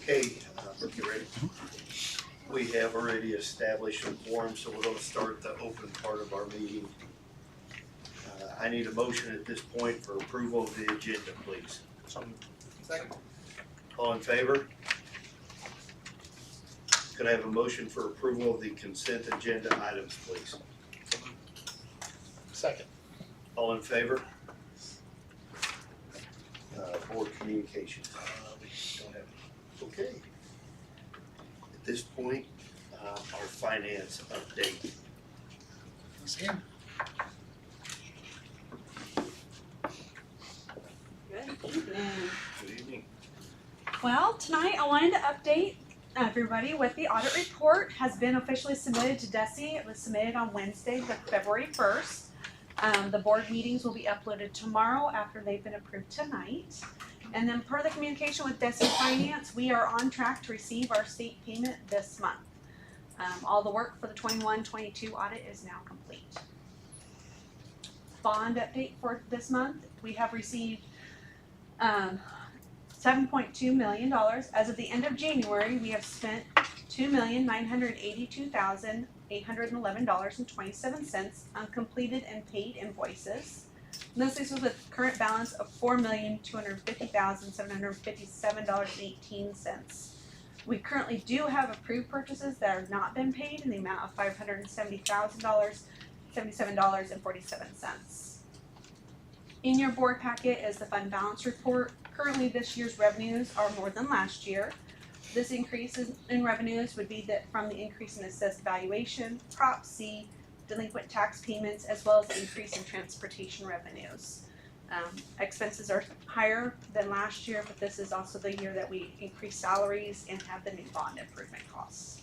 Okay, you ready? We have already established a quorum, so we're going to start the open part of our meeting. I need a motion at this point for approval of the agenda, please. Second. All in favor? Could I have a motion for approval of the consent agenda items, please? Second. All in favor? Board communications. We don't have. Okay. At this point, our finance update. Sam. Good evening. Good evening. Well, tonight I wanted to update everybody with the audit report has been officially submitted to DESE. It was submitted on Wednesday, February 1st. The board meetings will be uploaded tomorrow after they've been approved tonight. And then per the communication with DESE Finance, we are on track to receive our state payment this month. All the work for the 21-22 audit is now complete. Bond update for this month, we have received $7.2 million. As of the end of January, we have spent $2,982,811.27 on completed and paid invoices. And this is with a current balance of $4,250,757.18. We currently do have approved purchases that have not been paid in the amount of $570,077.47. In your board packet is the fund balance report. Currently, this year's revenues are more than last year. This increase in revenues would be from the increase in assessed valuation, Prop C, delinquent tax payments, as well as the increase in transportation revenues. Expenses are higher than last year, but this is also the year that we increase salaries and have the new bond improvement costs.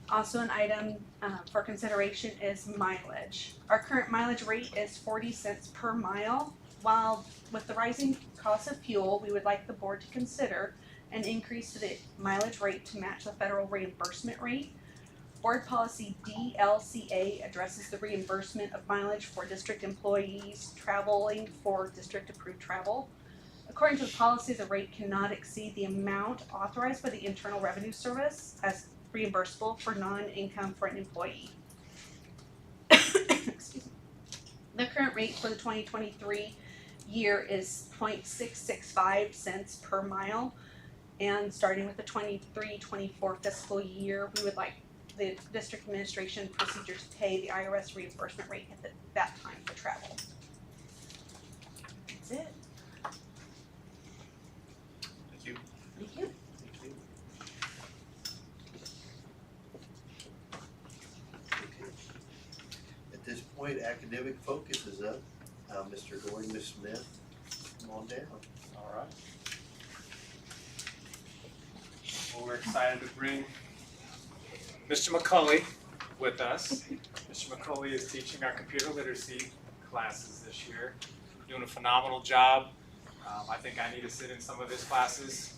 Also an item for consideration is mileage. Our current mileage rate is 40 cents per mile. While with the rising cost of fuel, we would like the board to consider an increase to the mileage rate to match the federal reimbursement rate. Board policy DLCA addresses the reimbursement of mileage for district employees traveling for district approved travel. According to the policy, the rate cannot exceed the amount authorized by the Internal Revenue Service as reimbursable for non-income for an employee. Excuse me. The current rate for the 2023 year is 0.665 cents per mile, and starting with the 23-24 fiscal year, we would like the district administration procedure to pay the IRS reimbursement rate at that time for travel. That's it. Thank you. Thank you. Thank you. Okay. At this point, academic focus is up. Mr. Gordon, Ms. Smith, come on down. All right. Well, we're excited to bring Mr. McCulley with us. Mr. McCulley is teaching our computer literacy classes this year, doing a phenomenal job. I think I need to sit in some of his classes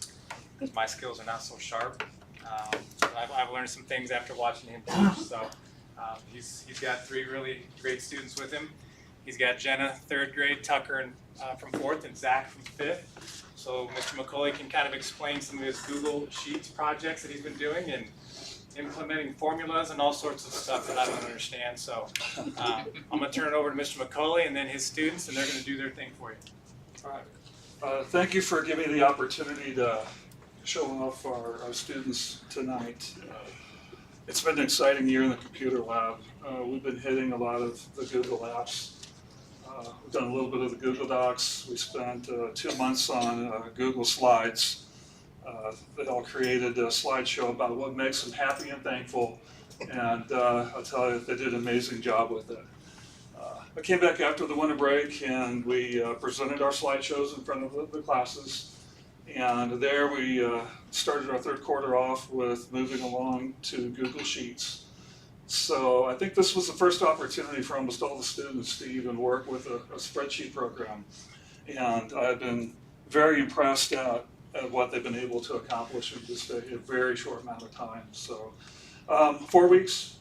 because my skills are not so sharp. I've learned some things after watching him teach. So he's got 3 really great students with him. He's got Jenna, 3rd grade, Tucker from 4th, and Zach from 5th. So Mr. McCulley can kind of explain some of his Google Sheets projects that he's been doing and implementing formulas and all sorts of stuff that I don't understand. So I'm going to turn it over to Mr. McCulley and then his students, and they're going to do their thing for you. All right. Thank you for giving me the opportunity to show off our students tonight. It's been an exciting year in the computer lab. We've been hitting a lot of the Google apps. We've done a little bit of the Google Docs. We spent 2 months on Google Slides. They all created a slideshow about what makes them happy and thankful. And I'll tell you, they did an amazing job with it. I came back after the winter break and we presented our slideshows in front of the classes. And there we started our 3rd quarter off with moving along to Google Sheets. So I think this was the first opportunity for almost all the students to even work with a spreadsheet program. And I've been very impressed at what they've been able to accomplish in just a very short amount of time. So 4 weeks,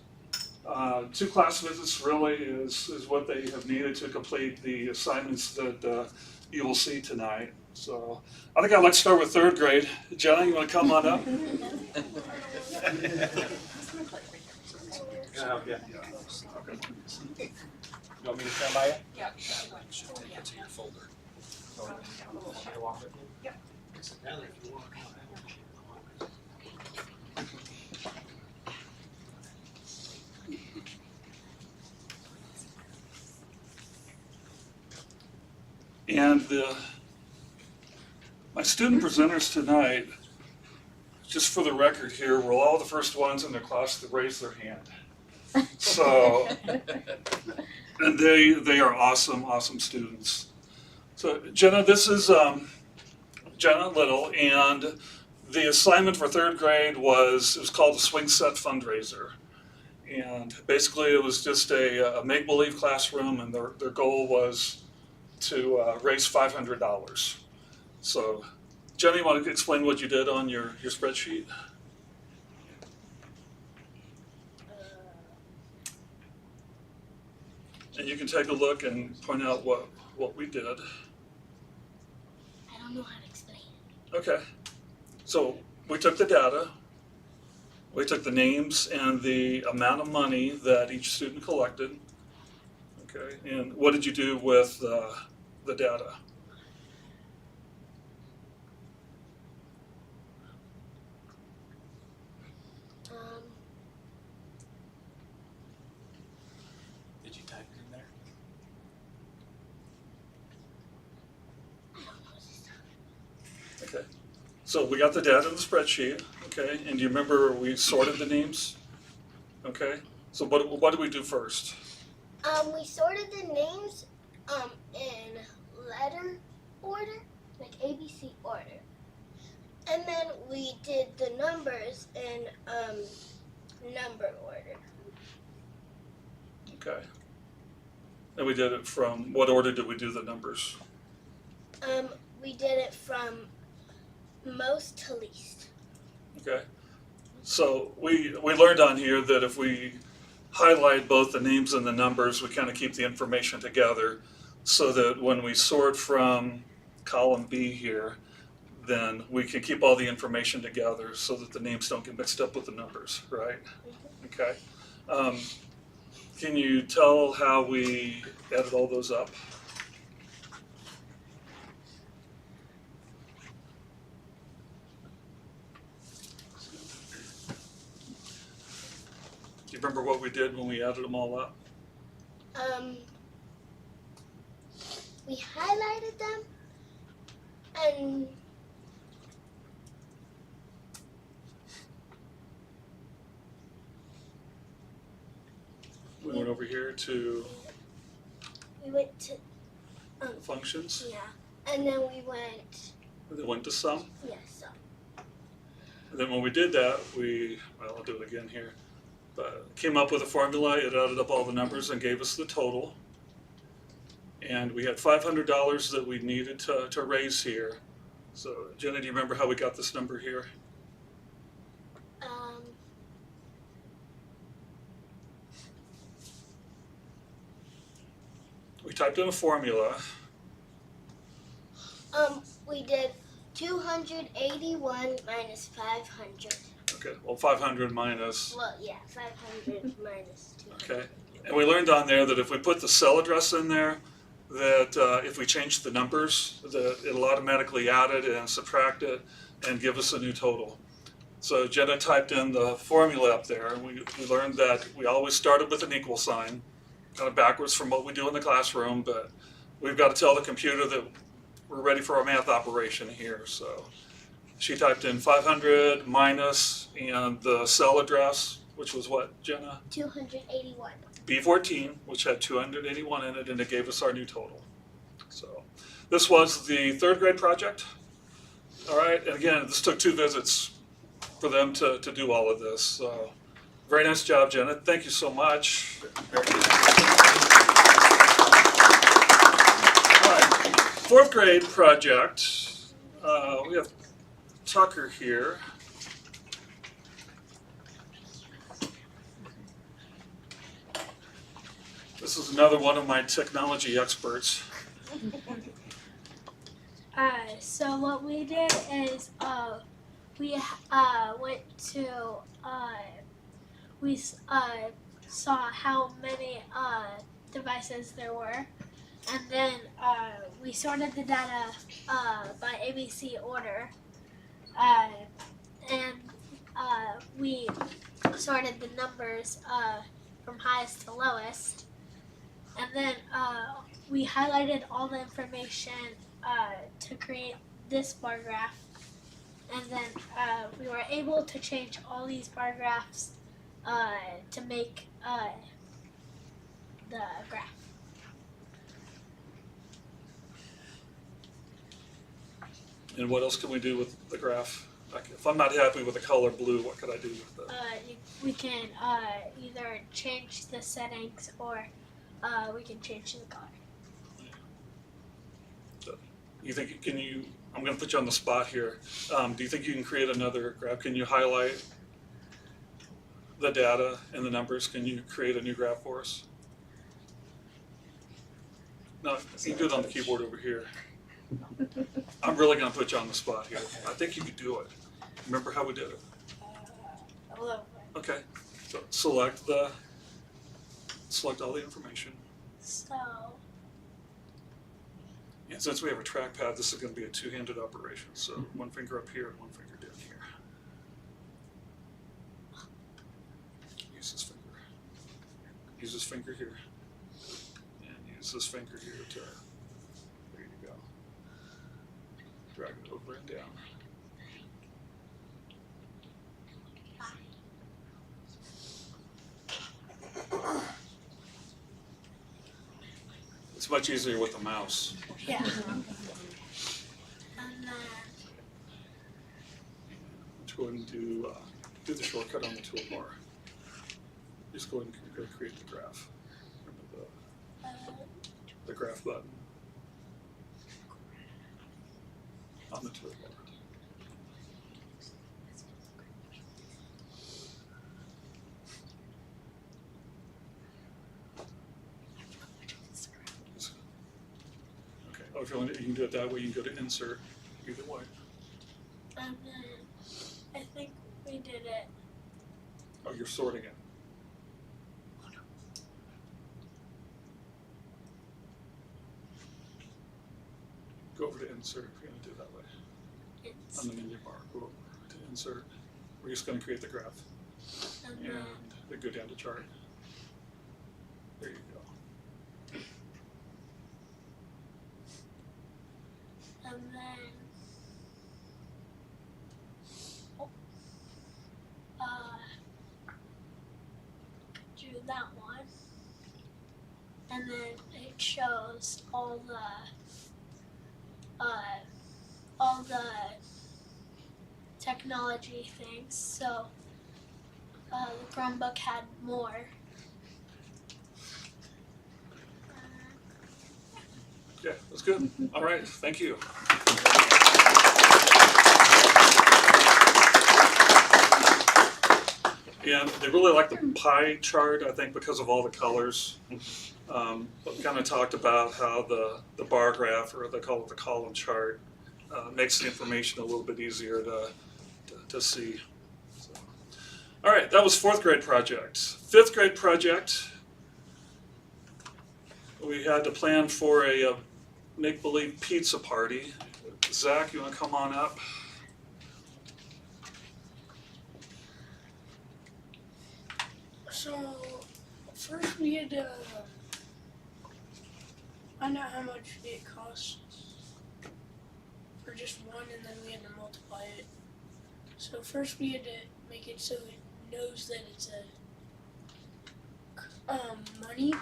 2 class visits really is what they have needed to complete the assignments that you will see tonight. So I think I'd like to start with third grade. Jenna, you want to come on up? Can I help you? You want me to stand by you? Yeah. Should take it to your folder. Want me to walk with you? And my student presenters tonight, just for the record here, were all the first ones in their class to raise their hand. So, and they are awesome students. So Jenna, this is Jenna Little, and the assignment for third grade it was called the Swing Set Fundraiser. And basically it was just a make-believe classroom, and their goal was to raise $500. So Jenna, you want to explain what you did on your spreadsheet? And you can take a look and point out what we did. I don't know how to explain it. Okay, so we took the data, we took the names and the amount of money that each student collected. Okay, and what did you do with the data? Did you type it in there? I don't know this. Okay, so we got the data in the spreadsheet, okay, and do you remember we sorted the names? Okay, so what did we do first? We sorted the names in letter order, like ABC order. And then we did the numbers in number order. Okay. And we did it from, what order did we do the numbers? We did it from most to least. Okay. So we learned on here that if we highlight both the names and the numbers, we kind of keep the information together so that when we sort from column B here, then we can keep all the information together so that the names don't get mixed up with the numbers, right? Okay. Can you tell how we added all those up? Do you remember what we did when we added them all up? We highlighted them and We went over here to we went to functions, yeah, and then we went and then went to sum. so And then when we did that, I'll do it again here, but came up with a formula, it added up all the numbers and gave us the total. And we had $500 that we needed to raise here. So Jenna, do you remember how we got this number here? We typed in a formula. We did 281 minus 500. Okay, well 500 minus, Well, yeah, 500 minus 200. okay. And we learned on there that if we put the cell address in there, that if we change the numbers, that it'll automatically add it and subtract it and give us a new total. So Jenna typed in the formula up there, and we learned that we always started with an equal sign, kind of backwards from what we do in the classroom, but we've got to tell the computer that we're ready for our math operation here. So she typed in 500 minus and the cell address, which was what, Jenna? 281. B14, which had 281 in it, and it gave us our new total. So this was the third grade project. All right, and again, this took 2 visits for them to do all of this. So very nice job, Jenna. Thank you so much. All right, fourth grade project. We have Tucker here. This is another one of my technology experts. So what we did is we went to we saw how many devices there were, and then we sorted the data by ABC order, and we sorted the numbers from highest to lowest, and then we highlighted all the information to create this bar graph, and then we were able to change all these bar graphs to make the graph. And what else can we do with the graph? Like, if I'm not happy with the color blue, what could I do with that? We can either change the settings or we can change the color. You think, can you, I'm gonna put you on the spot here. Do you think you can create another graph? Can you highlight the data and the numbers? Can you create a new graph for us? No, you can do it on the keyboard over here. I'm really gonna put you on the spot here. I think you could do it. Remember how we did it? A little bit. Okay, so select all the information. So And since we have a trackpad, this is gonna be a two-handed operation. So one finger up here and one finger down here. Use this finger. Use this finger here. And use this finger here to, there you go. Drag it over and down. It's much easier with the mouse. yeah. And then Let's go ahead and do the shortcut on the toolbar. Just go ahead and create the graph. Remember the graph button on the toolbar. Okay. Oh, if you want, you can do it that way. You can go to insert either way. and then I think we did it. Oh, you're sorting it. Go over to insert if you're going to do it that way. It's, On the menu bar, go over to insert. We're just going to create the graph. and And then then go down to chart. There you go. and then do that one, and then it shows all the technology things. So the Chromebook had more. Yeah, that's good. All right, thank you. And they really like the pie chart, I think, because of all the colors. We kind of talked about how the bar graph, or they call it the column chart, makes the information a little bit easier to see. So. All right, that was 4th grade project. 5th grade project, we had to plan for a make-believe pizza party. Zach, you want to come on up? So first we had to find out how much it costs for just one, and then we had to multiply it. So first we had to make it so it knows that it's a money.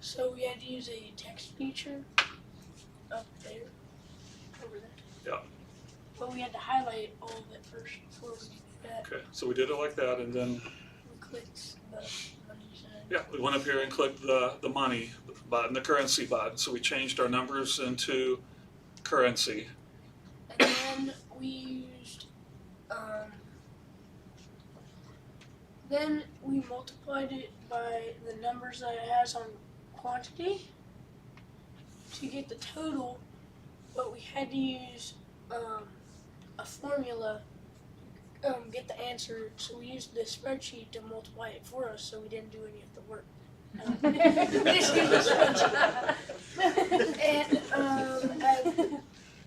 So we had to use a text feature up there, over there. Yeah. But we had to highlight all of it first before we did that. Okay, so we did it like that, and then We clicked the money sign. yeah, we went up here and clicked the money button, the currency button. So we changed our numbers into currency. And then we used, then we multiplied it by the numbers that it has on quantity to get the total, but we had to use a formula get the answer. So we used the spreadsheet to multiply it for us, so we didn't do any of the work. We just used the spreadsheet. And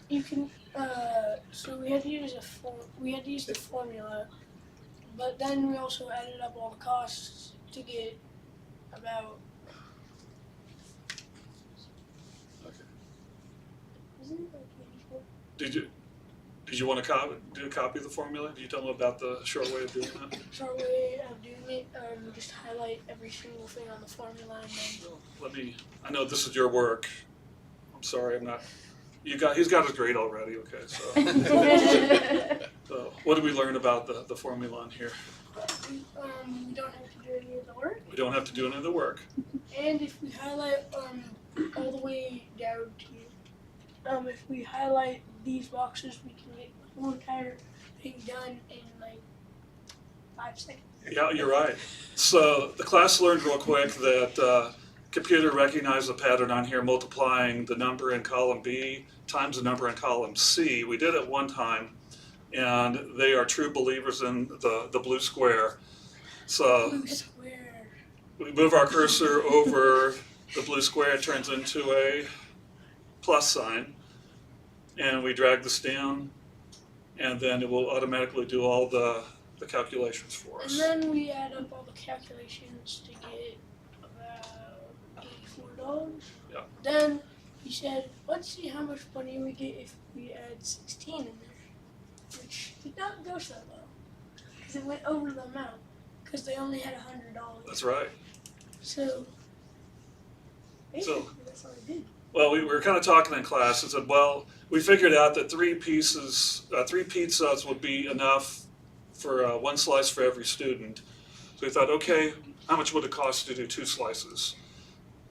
you can so we had to use the formula, but then we also added up all the costs to get about. Okay. Isn't it like 84? Did you want to do a copy of the formula? Do you tell them about the short way of doing that? Short way of doing it, just highlight every single thing on the formula and then. I know this is your work. I'm sorry, I'm not. He's got his grade already. Okay, so. So what did we learn about the formula on here? We don't have to do any of the work. We don't have to do any of the work. And if we highlight all the way down to if we highlight these boxes, we can get the whole entire thing done in like 5 seconds. Yeah, you're right. So the class learned real quick that computer recognized the pattern on here, multiplying the number in column B times the number in column C. We did it one time, and they are true believers in the blue square. So Blue square. we move our cursor over the blue square, it turns into a plus sign, and we drag this down, and then it will automatically do all the calculations for us. And then we add up all the calculations to get about $84. Yeah. Then he said, let's see how much money we get if we add 16 in there, which did not go so well, because it went over the amount, because they only had $100. That's right. So, basically, that's all I did. Well, we were kind of talking in class and said, well, we figured out that three pizzas would be enough for one slice for every student. So we thought, okay, how much would it cost to do 2 slices?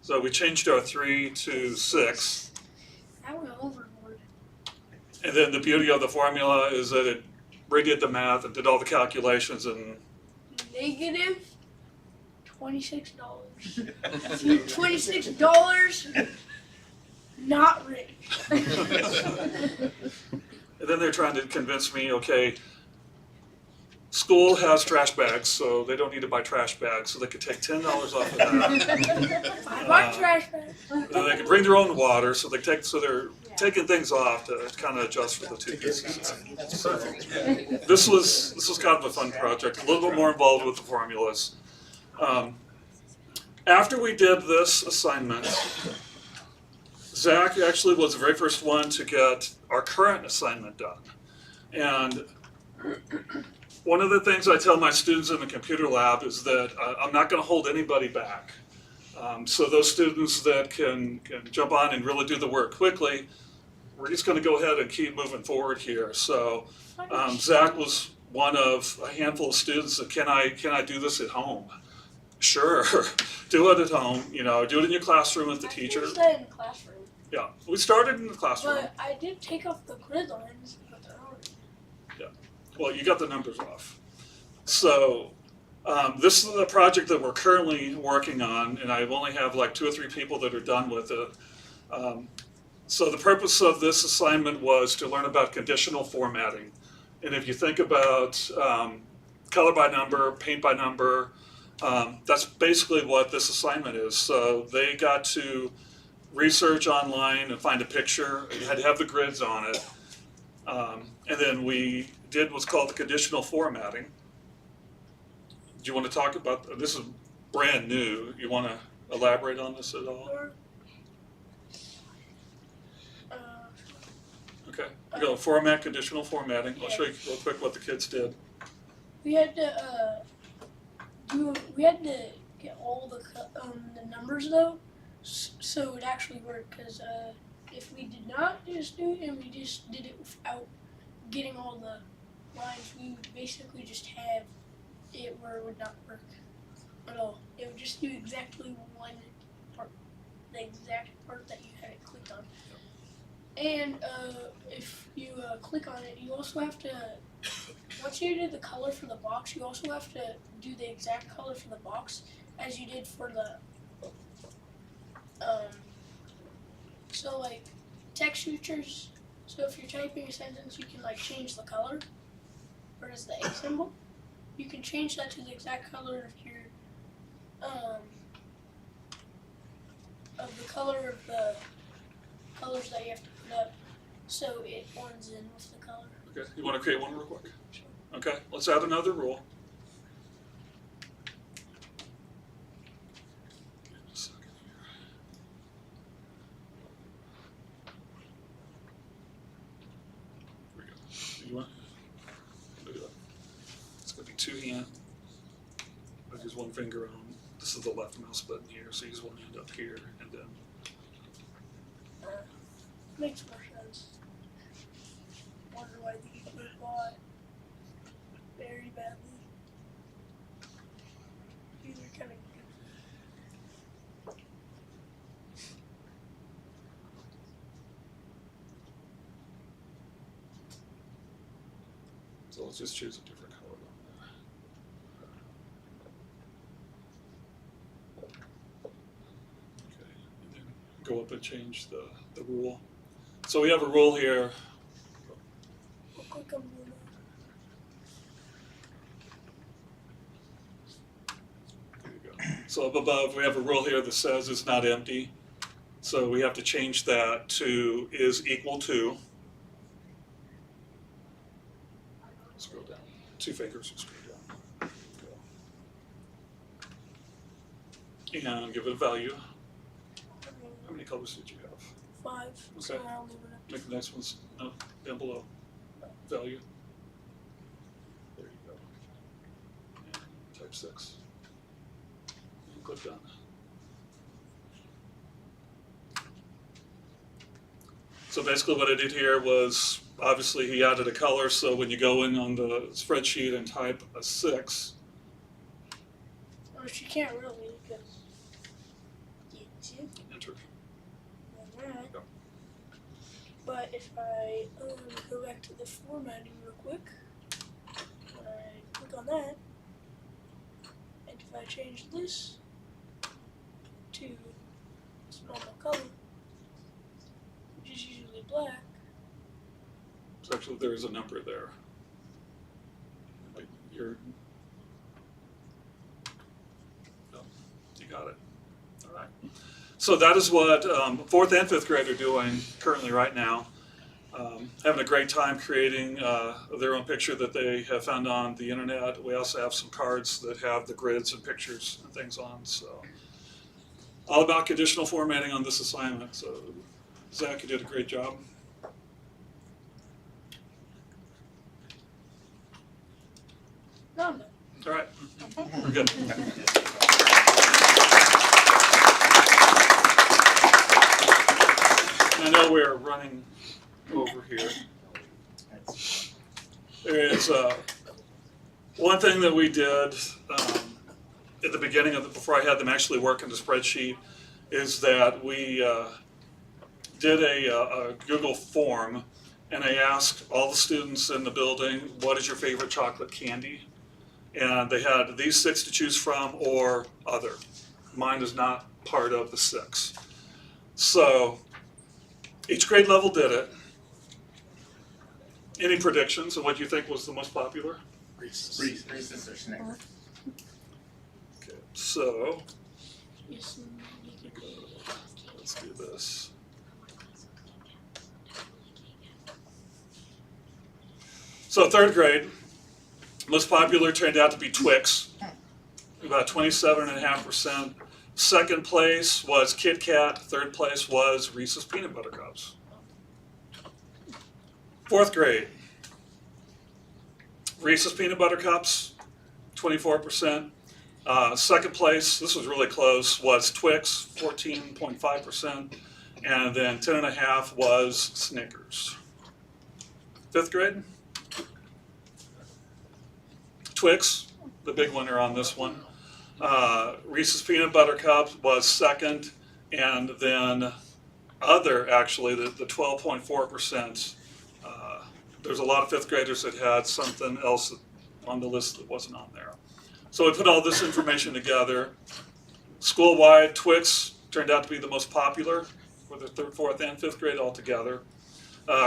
So we changed our 3 to 6. I went overboard. And then the beauty of the formula is that it redid the math and did all the calculations, and Negative $26. $26, not rich. and then they're trying to convince me, okay, school has trash bags, so they don't need to buy trash bags, so they could take $10 off of that. I bought trash bags. And then they could bring their own water, so they're taking things off to kind of adjust for the 2 pieces. That's So perfect. this was kind of a fun project, a little bit more involved with the formulas. After we did this assignment, Zach actually was the very first one to get our current assignment done. And one of the things I tell my students in the computer lab is that I'm not going to hold anybody back. So those students that can jump on and really do the work quickly, we're just going to go ahead and keep moving forward here. So Zach was one of a handful of students that can I do this at home? Sure, do it at home. Do it in your classroom with the teacher. I finished that in the classroom. Yeah, we started in the classroom. But I did take off the grid lines, but they're on. Well, you got the numbers off. So this is the project that we're currently working on, and I only have like 2 or 3 people that are done with it. So the purpose of this assignment was to learn about conditional formatting. And if you think about color by number, paint by number, that's basically what this assignment is. So they got to research online and find a picture. You had to have the grids on it. And then we did what's called the conditional formatting. Do you want to talk about, this is brand new. You want to elaborate on this at all? Okay, we go format, conditional formatting. I'll show you real quick what the kids did. We had to get all the numbers though, so it would actually work. Because if we did not just do it and we just did it without getting all the lines, we would basically just have it where it would not work at all. It would just do exactly one part, the exact part that you had it clicked on. And if you click on it, you also have to, once you did the color for the box, you also have to do the exact color for the box as you did for the, so like text features. So if you're typing a sentence, you can like change the color, or is the A symbol. You can change that to the exact color of your of the color of the colors that you have to put up, so it blends in with the color. Okay, you want to create one real quick? Okay, let's add another rule. Just a second here. Here we go. You want? Look at that. It's going to be two-hand. I use one finger on. This is the left mouse button here, so use one hand up here, and then. Makes more sense. Wonder why these were bought very badly. These are kind of good. So let's just choose a different color on there. Okay, and then go up and change the rule. So we have a rule here. We'll click on blue. There you go. So up above, we have a rule here that says it's not empty. So we have to change that to is equal to. Scroll down. Two fingers and scroll down. Go. And give it a value. How many colors did you have? 5. So Okay. I'll leave it up. Make the next one down below. Value. There you go. And type 6. And click done. So basically what I did here was, obviously he added a color, so when you go in on the spreadsheet and type a 6, Which you can't really because you enter. that. Yep. But if I go back to the formatting real quick, when I click on that, and if I change this to its normal color, which is usually black, So actually there is a number there. But you're, no, you got it. All right. So that is what 4th and 5th grade are doing currently right now. Having a great time creating their own picture that they have found on the internet. We also have some cards that have the grids and pictures and things on. So all about conditional formatting on this assignment. So Zach, you did a great job. no, no. All right, we're good. I know we're running over here. There is one thing that we did at the beginning of before I had them actually work in the spreadsheet is that we did a Google form, and I asked all the students in the building, what is your favorite chocolate candy? And they had these 6 to choose from or other. Mine is not part of the 6. So each grade level did it. Any predictions of what you think was the most popular? Reese's. Reese's or Snickers. Okay, so Yes, let's do this. So 3rd grade, most popular turned out to be Twix, about 27.5%. Second place was Kit Kat. 3rd place was Reese's Peanut Butter Cups. 4th grade, Reese's Peanut Butter Cups, 24%. Second place, this was really close, was Twix, 14.5%. And then 10.5% was Snickers. 5th grade, Twix, the big winner on this one. Reese's Peanut Butter Cup was second, and then other, actually, the 12.4%. There's a lot of 5th graders that had something else on the list that wasn't on there. So we put all this information together. School-wide, Twix turned out to be the most popular. for the 3rd, 4th, and 5th grade altogether.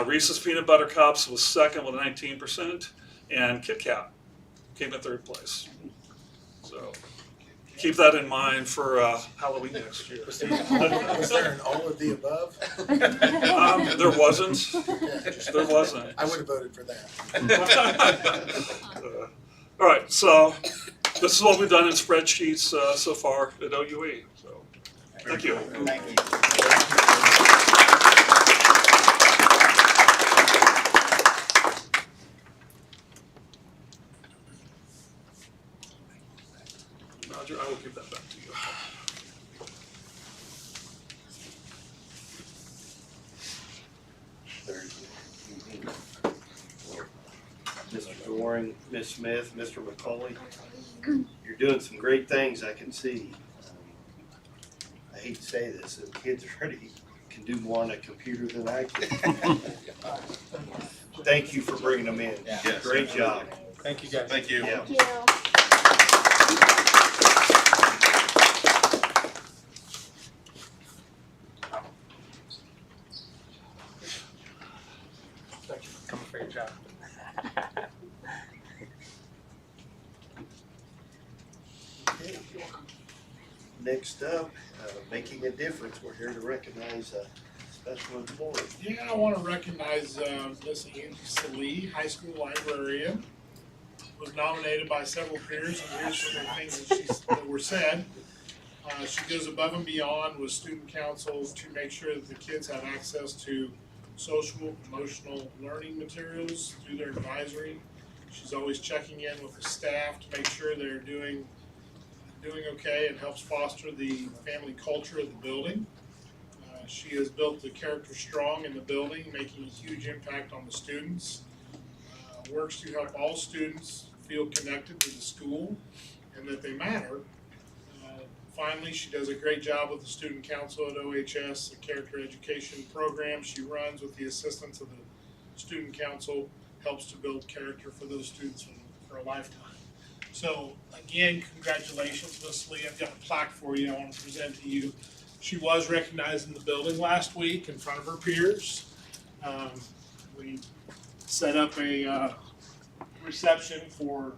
Reese's Peanut Butter Cups was second with 19%, and Kit Kat came in 3rd place. So keep that in mind for Halloween next year. Was there an all of the above? There wasn't. There wasn't. I would have voted for that. All right, so this is what we've done in spreadsheets so far at OUE. So thank you. Thank you. Roger, I will give that back to you. Mr. Doring, Ms. Smith, Mr. McCauley, you're doing some great things, I can see. I hate to say this, the kids already can do more on a computer than I can. Thank you for bringing them in. Yes. Great job. Thank you, guys. Thank you. Yeah. Thank you. Thank you for coming for your job. Okay. Next up, making a difference, we're here to recognize a special employee. Yeah, I want to recognize Miss Angie Salee, high school librarian. Was nominated by several peers, and here's some of the things that were said. She goes above and beyond with student council to make sure that the kids have access to social, emotional learning materials through their advisory. She's always checking in with the staff to make sure they're doing okay, and helps foster the family culture of the building. She has built the character strong in the building, making a huge impact on the students. Works to help all students feel connected to the school and that they matter. Finally, she does a great job with the student council at OHS, the character education program she runs with the assistance of the student council, helps to build character for those students for a lifetime. So again, congratulations, Miss Lee. I've got a plaque for you I want to present to you. She was recognized in the building last week in front of her peers. We set up a reception for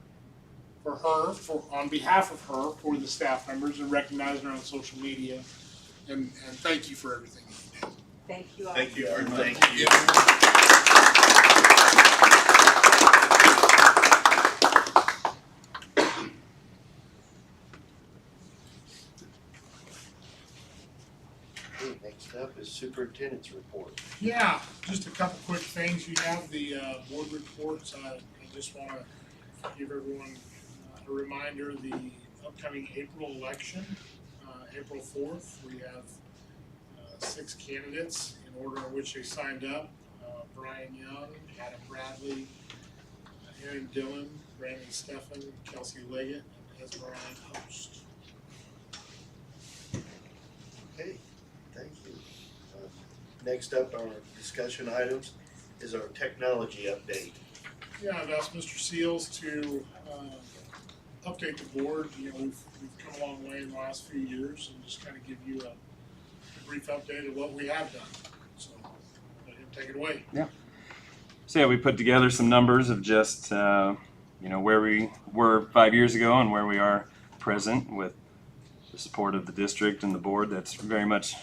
her, on behalf of her, for the staff members, and recognized her on social media. And thank you for everything you did. Thank you all. Thank you very much. Thank you. Okay, next up is superintendent's report. Yeah, just a couple quick things. You have the board reports. I just want to give everyone a reminder, the upcoming April election, April 4th, we have 6 candidates in order in which they signed up. Brian Young, Adam Bradley, Aaron Dillon, Brandon Steffen, Kelsey Leggett, and Esmeralda Host. Okay, thank you. Next up, our discussion items is our technology update. Yeah, I've asked Mr. Seals to update the board. You know, we've come a long way in the last few years, and just kind of give you a brief update of what we have done. So, let him take it away. So yeah, we put together some numbers of just where we were 5 years ago and where we are present, with the support of the district and the board. That's very much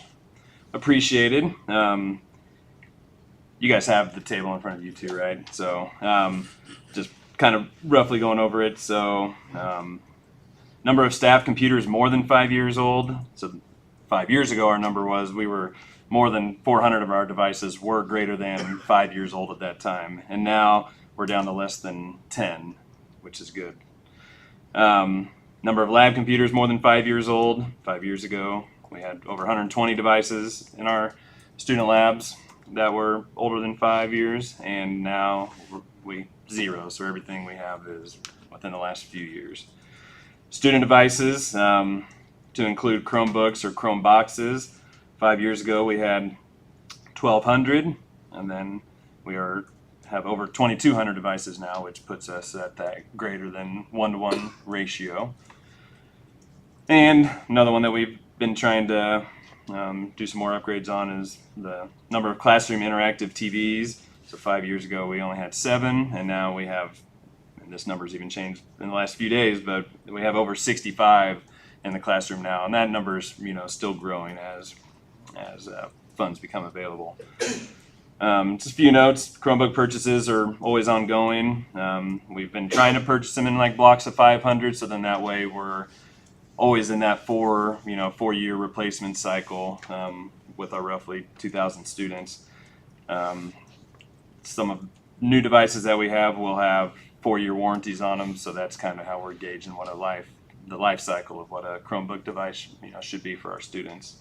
appreciated. You guys have the table in front of you too, right? So just kind of roughly going over it. So number of staff computers more than 5 years old. So 5 years ago, our number was we were more than 400 of our devices were greater than 5 years old at that time. And now we're down to less than 10, which is good. Number of lab computers more than 5 years old. 5 years ago, we had over 120 devices in our student labs that were older than 5 years, and now we 0. So everything we have is within the last few years. Student devices, to include Chromebooks or Chrome boxes. 5 years ago, we had 1,200, and then we have over 2,200 devices now, which puts us at that greater than 1-to-1 ratio. And another one that we've been trying to do some more upgrades on is the number of classroom interactive TVs. So 5 years ago we only had 7, and now we have, and this number's even changed in the last few days, but we have over 65 in the classroom now, and that number's still growing as funds become available. Just a few notes. Chromebook purchases are always ongoing. We've been trying to purchase them in like blocks of 500, so then that way we're always in that 4-year replacement cycle with our roughly 2,000 students. Some of new devices that we have will have 4-year warranties on them, so that's kind of how we're gauging what the life cycle of what a Chromebook device should be for our students.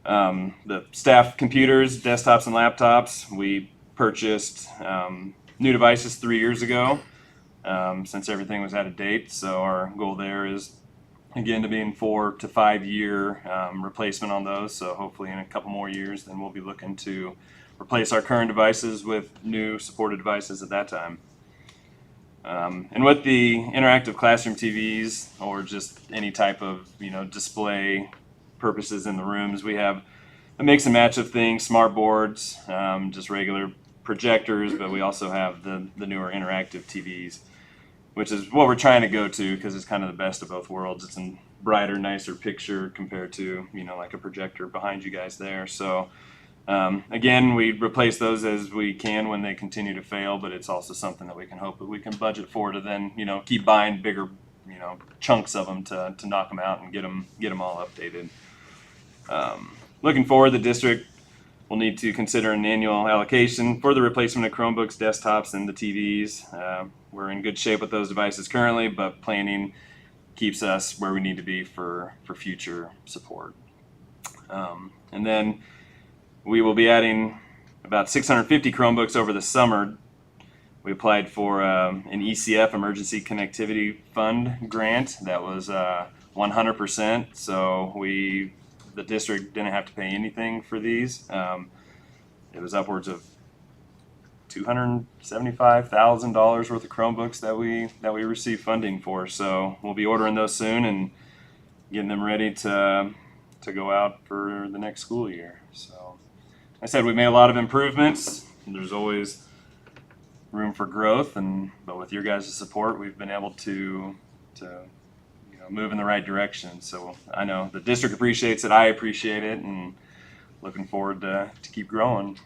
The staff computers, desktops, and laptops, we purchased new devices 3 years ago since everything was out of date. So our goal there is, again, to be in 4 to 5 year replacement on those. So hopefully in a couple more years, then we'll be looking to replace our current devices with new supported devices at that time. And with the interactive classroom TVs or just any type of display purposes in the rooms, we have a mix and match of things: smart boards, just regular projectors, but we also have the newer interactive TVs, which is what we're trying to go to because it's kind of the best of both worlds. It's a brighter, nicer picture compared to like a projector behind you guys there. So again, we replace those as we can when they continue to fail, but it's also something that we can hope that we can budget for to then keep buying bigger chunks of them to knock them out and get them all updated. Looking forward, the district will need to consider an annual allocation for the replacement of Chromebooks, desktops, and the TVs. We're in good shape with those devices currently, but planning keeps us where we need to be for future support. And then we will be adding about 650 Chromebooks over the summer. We applied for an ECF, Emergency Connectivity Fund grant. That was 100%, so the district didn't have to pay anything for these. It was upwards of $275,000 worth of Chromebooks that we received funding for. So we'll be ordering those soon and getting them ready to go out for the next school year. So like I said, we made a lot of improvements. There's always room for growth, but with your guys' support, we've been able to move in the right direction. So I know the district appreciates it, I appreciate it, and looking forward to keep growing.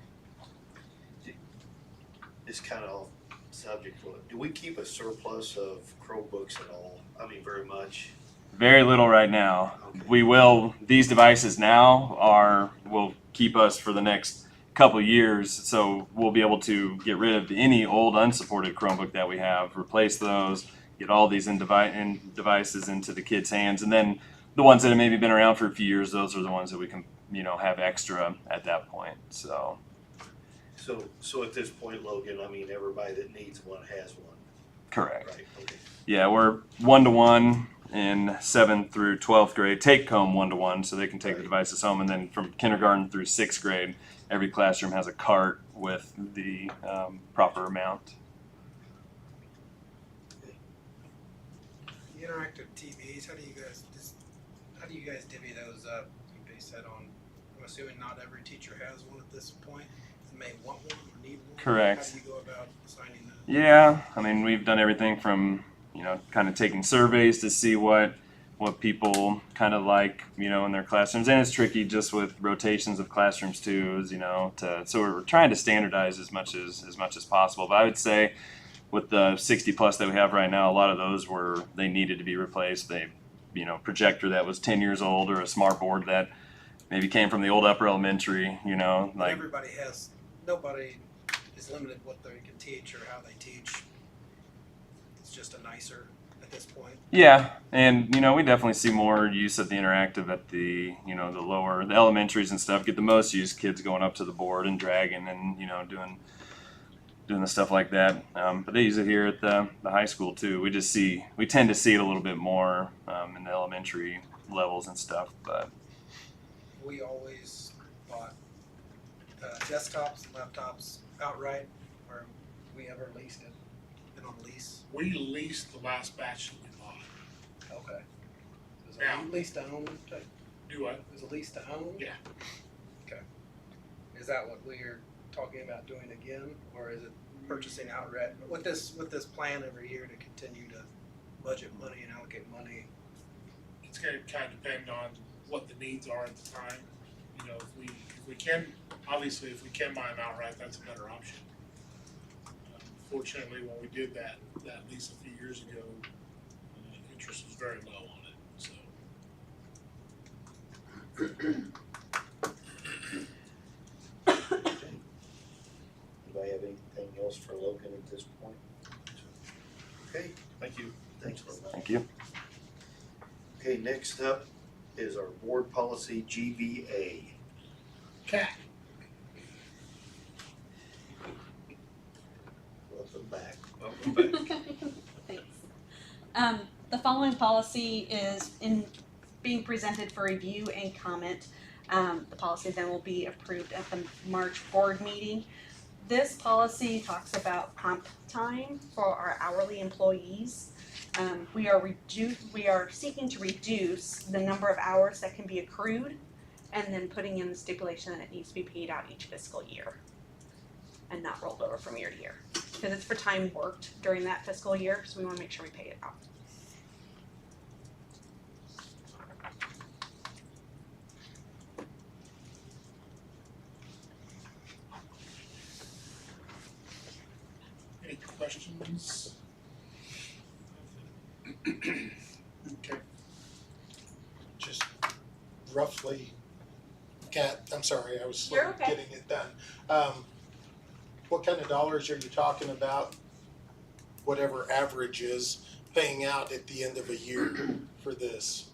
It's kind of subject, but do we keep a surplus of Chromebooks at all? I mean, very much. Very little right now. Okay. These devices now will keep us for the next couple years, so we'll be able to get rid of any old unsupported Chromebook that we have, replace those, get all these devices into the kids' hands, and then the ones that have maybe been around for a few years, those are the ones that we can have extra at that point. So at this point, Logan, I mean, everybody that needs one has one. correct. Right. Okay. Yeah, we're 1-to-1 in 7th through 12th grade, take home 1-to-1, so they can take the devices home, and then from kindergarten through 6th grade, every classroom has a cart with the proper amount. The interactive TVs, how do you guys divvy those up? You base that on, I'm assuming not every teacher has one at this point, and may want one or need one. Correct. How do you go about assigning that? Yeah, I mean, we've done everything from kind of taking surveys to see what people kind of like in their classrooms, and it's tricky just with rotations of classrooms too, so we're trying to standardize as much as possible. But I would say with the 60 plus that we have right now, a lot of those they needed to be replaced. They projector that was 10 years old, or a smart board that maybe came from the old upper elementary, like nobody is limited what they can teach or how they teach. It's just a nicer at this point. yeah. And we definitely see more use of the interactive at the the elementaries and stuff get the most use, kids going up to the board and dragging and doing the stuff like that. But they use it here at the high school too. We tend to see it a little bit more in the elementary levels and stuff. But We always bought desktops and laptops outright, or we ever leased it, been on lease. We leased the last batch that we bought. Okay. So Yeah. you leased to own type? Do what? Is a lease to own? Yeah. Okay. Is that what we're talking about doing again, or is it purchasing outright? With this plan every year to continue to budget money and allocate money? It's gonna kind of depend on what the needs are at the time. You know, if we can, obviously, if we can buy them outright, that's a better option. Fortunately, when we did that lease a few years ago, interest was very low on it, so. Anybody have anything else for Logan at this point? Okay, Thank you. thanks, Logan. Thank you. Okay, next up is our board policy GBA. Cat. Welcome back. Thanks. The following policy is being presented for review and comment. The policy then will be approved at the March board meeting. This policy talks about comp time for our hourly employees. We are seeking to reduce the number of hours that can be accrued, and then putting in the stipulation that it needs to be paid out each fiscal year and not rolled over from year to year. Because it's for time worked during that fiscal year, so we want to make sure we pay it out. Any questions? Okay. Just roughly, Kat, I'm sorry, I was slow You're okay. getting it done. What kind of dollars are you talking about? Whatever average is paying out at the end of a year for this?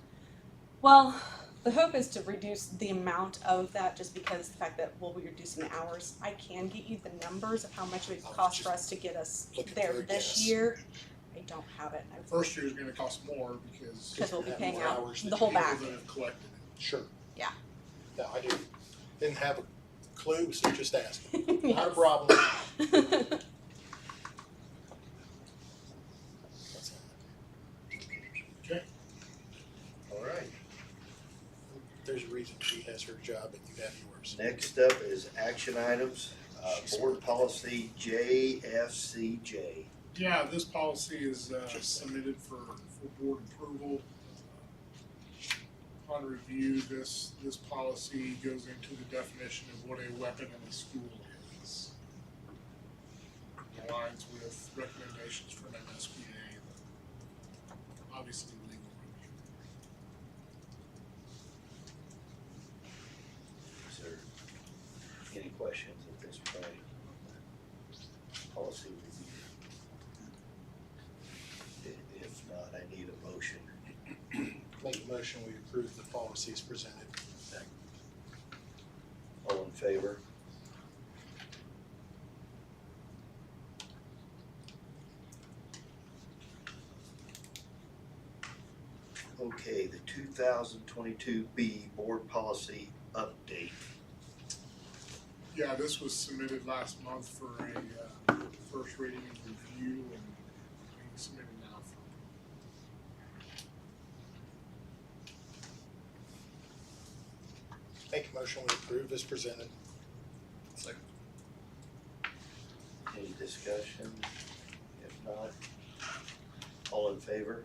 Well, the hope is to reduce the amount of that, just because the fact that we'll be reducing the hours. I can get you the numbers of how much it would cost for us to get us Looking there for a this guess. year. I don't have it. First year is gonna cost more because Because we'll be have paying more out hours than the whole people back. that have collected it. Sure. Yeah. No, I didn't have a clue, so just asking. Not a Yes. problem. Okay. All right. There's a reason she has her job and you have yours. Next up is action items, board policy JFCJ. Yeah, this policy is submitted for board approval. Upon review, this policy goes into the definition of what a weapon in a school is. Aligns with recommendations from MSBA, obviously legal review. Is there any questions at this point? Policy review. If not, I need a motion. Make a motion, we approve the policies presented. All in favor? Okay, the 2022B board policy update. Yeah, this was submitted last month for a first reading and review, and being submitted now for. Make a motion, we approve as presented. Any discussion? If not, all in favor?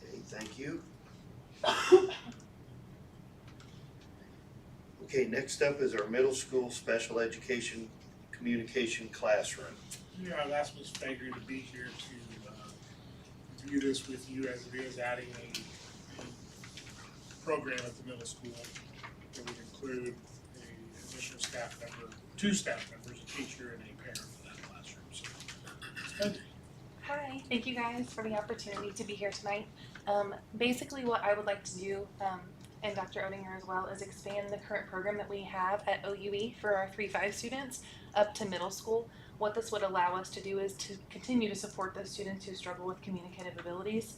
Okay, thank you. Okay, next up is our middle school special education communication classroom. Yeah, that's what's figured to be here to view this with you as it is adding a program at the middle school that would include a additional staff member, 2 staff members, a teacher and a parent for that classroom. So, Cindy. Hi, thank you guys for the opportunity to be here tonight. Basically what I would like to do, and Dr. Odinger as well, is expand the current program that we have at OUE for our 3-5 students up to middle school. What this would allow us to do is to continue to support those students who struggle with communicative abilities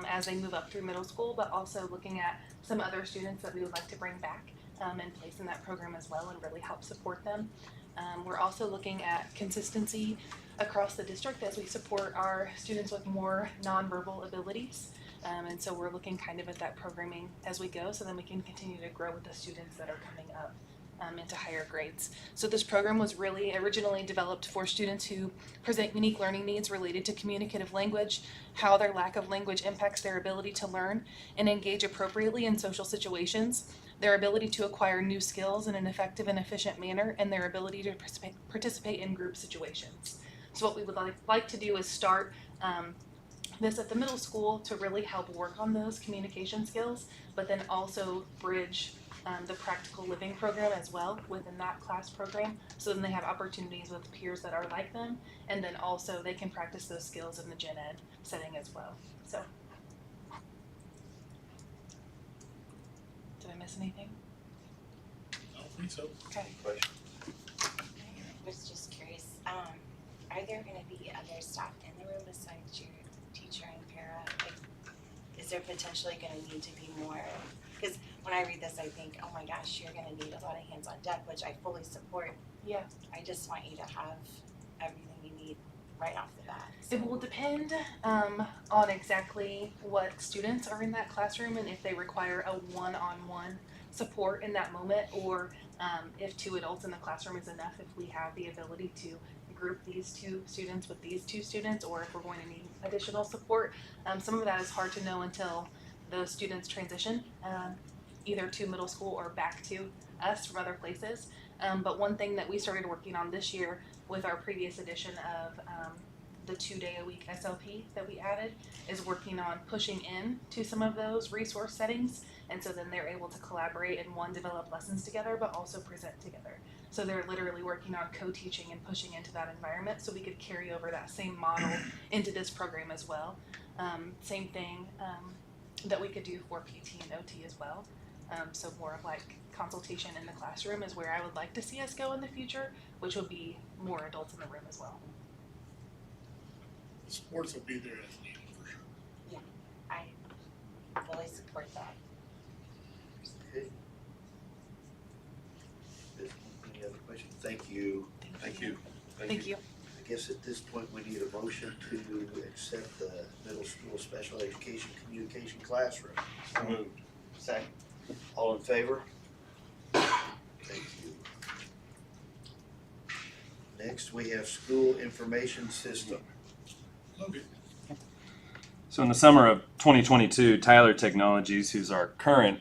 as they move up through middle school, but also looking at some other students that we would like to bring back and place in that program as well and really help support them. We're also looking at consistency across the district as we support our students with more nonverbal abilities. And so we're looking kind of at that programming as we go, so then we can continue to grow with the students that are coming up into higher grades. So this program was really originally developed for students who present unique learning needs related to communicative language, how their lack of language impacts their ability to learn and engage appropriately in social situations, their ability to acquire new skills in an effective and efficient manner, and their ability to participate in group situations. So what we would like to do is start this at the middle school to really help work on those communication skills, but then also bridge the practical living program as well within that class program, so then they have opportunities with peers that are like them, and then also they can practice those skills in the gen ed setting as well. So, did I miss anything? I don't think so. Okay. Question? I was just curious, are there gonna be other staff in the room besides your teacher and para? Like, is there potentially gonna need to be more? Because when I read this, I think, oh my gosh, you're gonna need a lot of hands on deck, which I fully support. Yeah. I just want you to have everything you need right off the bat. It will depend on exactly what students are in that classroom and if they require a one-on-one support in that moment, or if 2 adults in the classroom is enough, if we have the ability to group these 2 students with these 2 students, or if we're going to need additional support. Some of that is hard to know until those students transition either to middle school or back to us from other places. But one thing that we started working on this year with our previous edition of the 2-day-a-week SLP that we added is working on pushing in to some of those resource settings, and so then they're able to collaborate and develop lessons together, but also present together. So they're literally working on co-teaching and pushing into that environment, so we could carry over that same model into this program as well. Same thing that we could do for PT and OT as well. So more of like consultation in the classroom is where I would like to see us go in the future, which would be more adults in the room as well. Sports will be there as needed for sure. I fully support that. Okay. Any other questions? Thank you. Thank you. Thank you. I guess at this point, we need a motion to accept the middle school special education communication classroom. So moved. Second. All in favor? Thank you. Next, we have school information system. Okay. So in the summer of 2022, Tyler Technologies, who's our current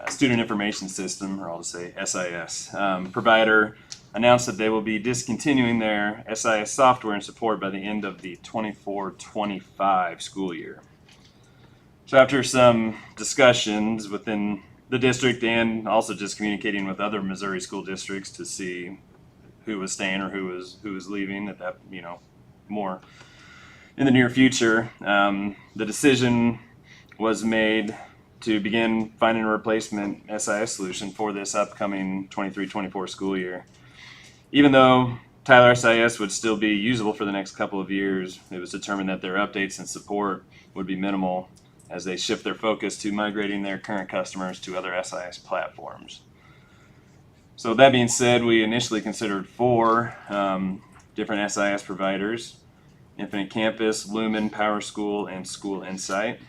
student information system, or I'll just say SIS, provider, announced that they will be discontinuing their SIS software and support by the end of the 24-25 school year. So after some discussions within the district and also just communicating with other Missouri school districts to see who was staying or who was leaving at that, more in the near future, the decision was made to begin finding a replacement SIS solution for this upcoming 23-24 school year. Even though Tyler SIS would still be usable for the next couple of years, it was determined that their updates and support would be minimal as they shift their focus to migrating their current customers to other SIS platforms. So that being said, we initially considered 4 different SIS providers: Infinite Campus, Lumen, PowerSchool, and School Insight.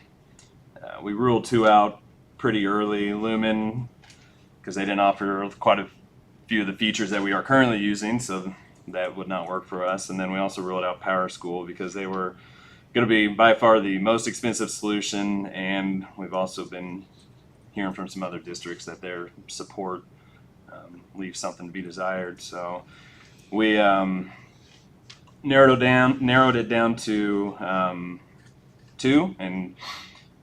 We ruled 2 out pretty early. Lumen, because they didn't offer quite a few of the features that we are currently using, so that would not work for us. And then we also ruled out PowerSchool because they were going to be by far the most expensive solution, and we've also been hearing from some other districts that their support leaves something to be desired. So we narrowed it down to 2, and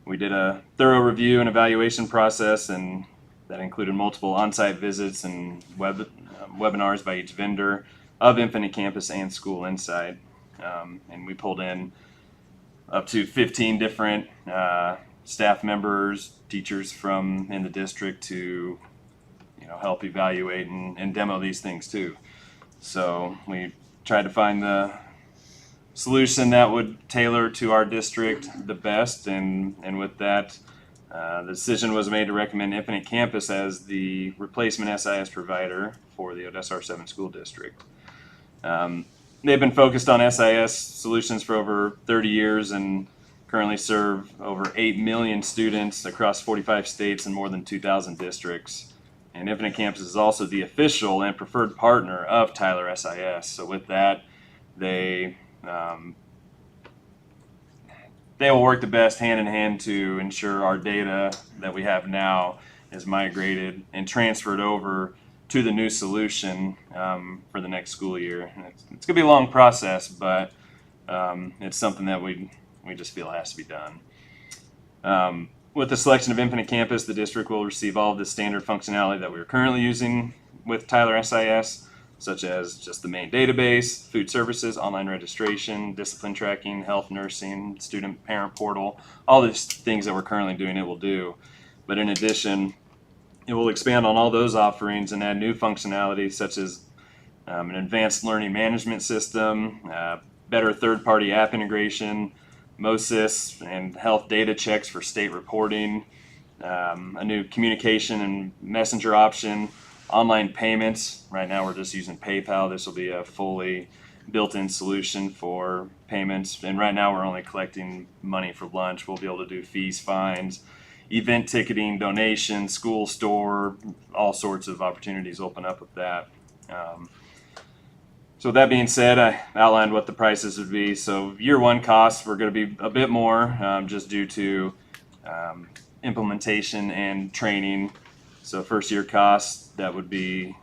we did a thorough review and evaluation process, and that included multiple on-site visits and webinars by each vendor of Infinite Campus and School Insight. And we pulled in up to 15 different staff members, teachers from in the district to help evaluate and demo these things too. So we tried to find the solution that would tailor to our district the best, and with that, the decision was made to recommend Infinite Campus as the replacement SIS provider for the Odessa R-VII school district. They've been focused on SIS solutions for over 30 years, and currently serve over 8 million students across 45 states and more than 2,000 districts. And Infinite Campus is also the official and preferred partner of Tyler SIS. So with that, they will work the best hand in hand to ensure our data that we have now is migrated and transferred over to the new solution for the next school year. And it's going to be a long process, but it's something that we just feel has to be done. With the selection of Infinite Campus, the district will receive all of the standard functionality that we're currently using with Tyler SIS, such as just the main database, food services, online registration, discipline tracking, health, nursing, student parent portal, all these things that we're currently doing it will do. But in addition, it will expand on all those offerings and add new functionality such as an advanced learning management system, better third-party app integration, MOSIS and health data checks for state reporting, a new communication and messenger option, online payments. Right now we're just using PayPal. This will be a fully built-in solution for payments. And right now we're only collecting money for lunch. We'll be able to do fees, fines, event ticketing, donations, school store, all sorts of opportunities open up with that. So with that being said, I outlined what the prices would be. So year one costs were going to be a bit more just due to implementation and training. So first year costs that would be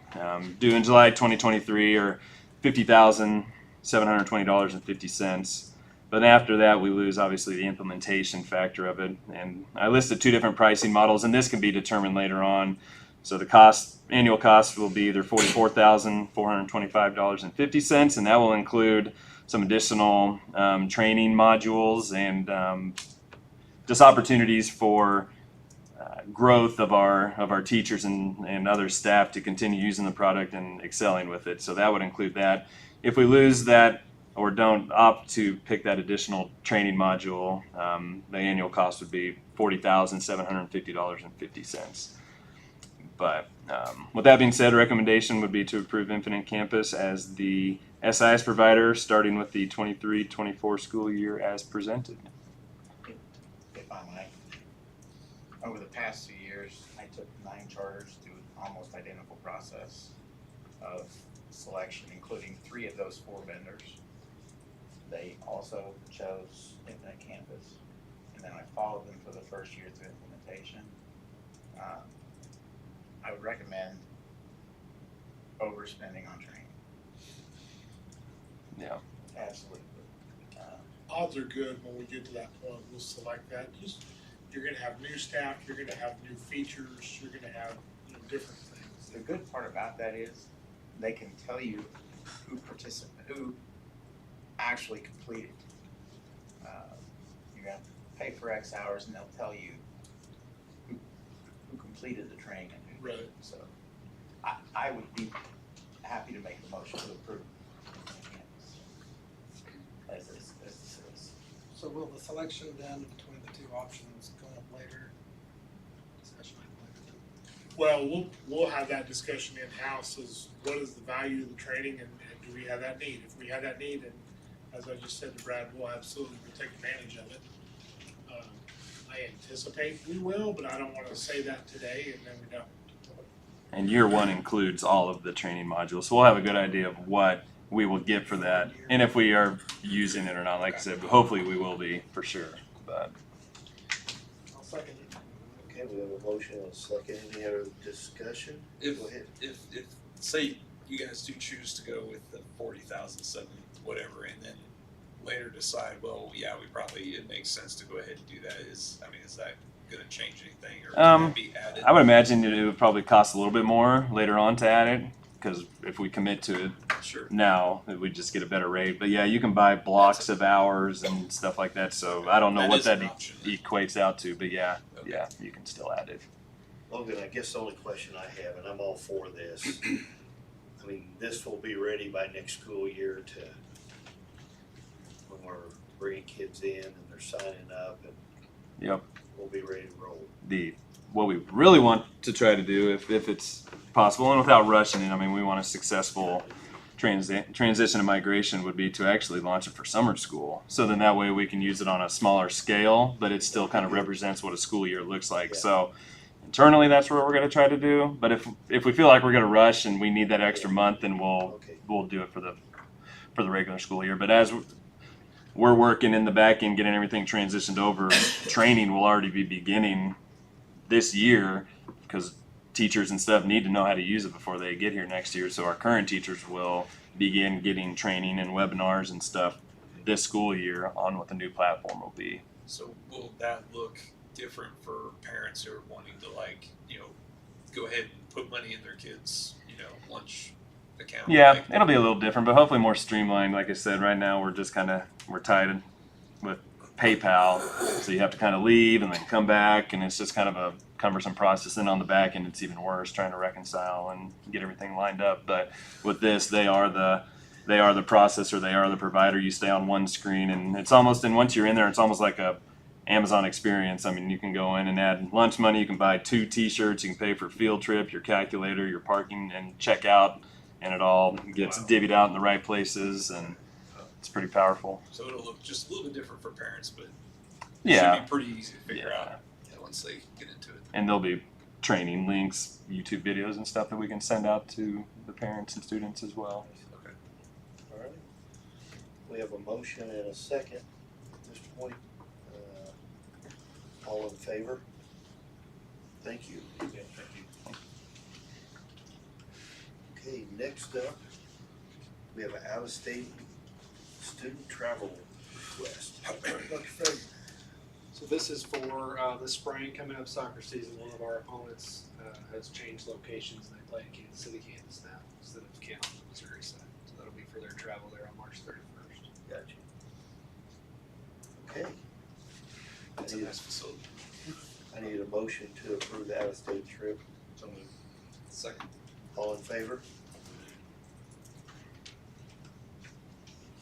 due in July 2023 or $50,720.50. But after that, we lose obviously the implementation factor of it. And I listed two different pricing models, and this can be determined later on. So the annual cost will be either $44,425.50, and that will include some additional training modules and just opportunities for growth of our teachers and other staff to continue using the product and excelling with it. So that would include that. If we lose that or don't opt to pick that additional training module, the annual cost would be $40,750.50. But with that being said, a recommendation would be to approve Infinite Campus as the SIS provider starting with the 23-24 school year as presented. If I might. Over the past 2 years, I took 9 charters through almost identical process of selection, including 3 of those 4 vendors. They also chose Infinite Campus, and then I followed them for the first year through implementation. I would recommend overspending on training. Yeah. Absolutely. Odds are good when we get to that point, we'll select that. You're gonna have new staff, you're gonna have new features, you're gonna have different things. The good part about that is they can tell you who actually completed. You have to pay for X hours and they'll tell you who completed the training. Right. So I would be happy to make the motion to approve as this is. So will the selection then between the 2 options come up later? Discussion item later? Well, we'll have that discussion in-house as what is the value of the training and do we have that need? If we have that need, and as I just said to Brad, we'll take advantage of it. I anticipate we will, but I don't want to say that today and then we don't. And year one includes all of the training modules. So we'll have a good idea of what we will get for that. And if we are using it or not, like I said, hopefully we will be for sure. But I'll second it. Okay, we have a motion and a second. Any other discussion? If, Go ahead. if say you guys do choose to go with the 40,007 whatever, and then later decide, well, yeah, it makes sense to go ahead and do that. Is that going to change anything, or can that be added? I would imagine it would probably cost a little bit more later on to add it, because if we commit to it Sure. now, we just get a better rate. But yeah, you can buy blocks of hours and stuff like that. So I don't know what that equates out to, but yeah, Okay. yeah, you can still add it. Logan, I guess the only question I have, and I'm all for this, I mean, this will be ready by next school year when we're bringing kids in and they're signing up, and Yep. we'll be ready to roll. What we really want to try to do, if it's possible and without rushing it, I mean, we want a successful transition and migration would be to actually launch it for summer school. So then that way we can use it on a smaller scale, but it still kind of represents what a school year looks like. Yeah. So internally, that's what we're going to try to do. But if we feel like we're going to rush and we need that extra month, then we'll do it for the regular school year. But as we're working in the back end, getting everything transitioned over, training will already be beginning this year because teachers and stuff need to know how to use it before they get here next year. So our current teachers will begin getting training and webinars and stuff this school year on what the new platform will be. So will that look different for parents who are wanting to, like, you know, go ahead and put money in their kids', you know, lunch account? Yeah, Like, it'll be a little different, but hopefully more streamlined. Like I said, right now we're just we're tied with PayPal, so you have to kind of leave and then come back, and it's just kind of a cumbersome process. And on the back end, it's even worse trying to reconcile and get everything lined up. But with this, they are the processor, they are the provider. You stay on one screen, and it's almost, and once you're in there, it's almost like a Amazon experience. I mean, you can go in and add lunch money, you can buy 2 t-shirts, you can pay for field trip, your calculator, your parking, and check out, and it all gets divvied out in the right places, and it's pretty powerful. so it'll look just a little bit different for parents, but Yeah. should be pretty easy to figure out once they get into it. And there'll be training links, YouTube videos and stuff that we can send out to the parents and students as well. Okay. All right. We have a motion and a second at this point. All in favor? Thank you. Yeah, thank you. Okay, next up, we have an out-of-state student travel request. Dr. Fred. So this is for the spring coming up soccer season. One of our opponents has changed locations and they play in Kansas City, Kansas now instead of Canton, Missouri side. So that'll be for their travel there on March 31st. Gotcha. Okay. That's a nice facility. I need a motion to approve the out-of-state trip. So moved. Second. All in favor?